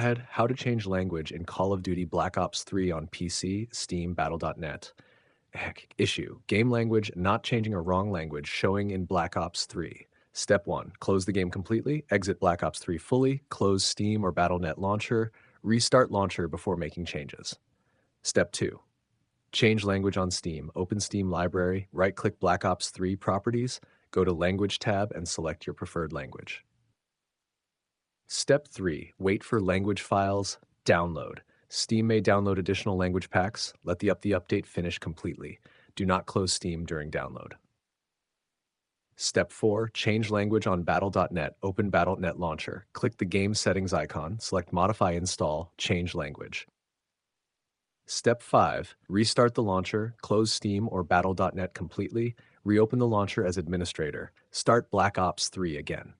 Ahead, how to change language in Call of Duty Black Ops 3 on PC, Steam, Battle.net. Heck, issue. Game language not changing a wrong language showing in Black Ops 3. Step 1. Close the game completely, exit Black Ops 3 fully, close Steam or Battle.net launcher, restart launcher before making changes. Step 2. Change language on Steam. Open Steam library, right-click Black Ops 3 properties, go to Language tab and select your preferred language. Step 3. Wait for language files. Download. Steam may download additional language packs. Let the update finish completely. Do not close Steam during download. Step 4. Change language on Battle.net. Open Battle.net launcher. Click the game settings icon. Select Modify Install. Change language. Step 5. Restart the launcher. Close Steam or Battle.net completely. Reopen the launcher as administrator. Start Black Ops 3 again.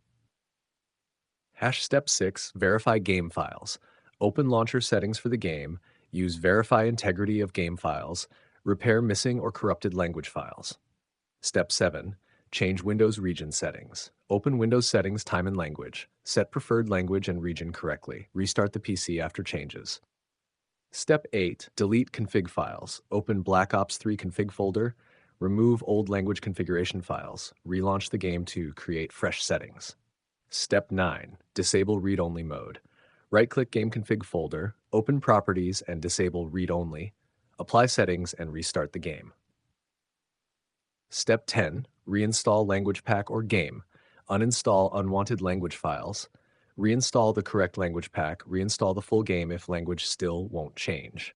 Step 6. Verify game files. Open launcher settings for the game. Use Verify integrity of game files. Repair missing or corrupted language files. Step 7. Change Windows region settings. Open Windows settings time and language. Set preferred language and region correctly. Restart the PC after changes. Step 8. Delete config files. Open Black Ops 3 config folder. Remove old language configuration files. Relaunch the game to create fresh settings. Step 9. Disable read-only mode. Right-click Game Config folder, open Properties and disable read-only, apply settings and restart the game. Step 10. Reinstall language pack or game. Uninstall unwanted language files. Reinstall the correct language pack. Reinstall the full game if language still won't change.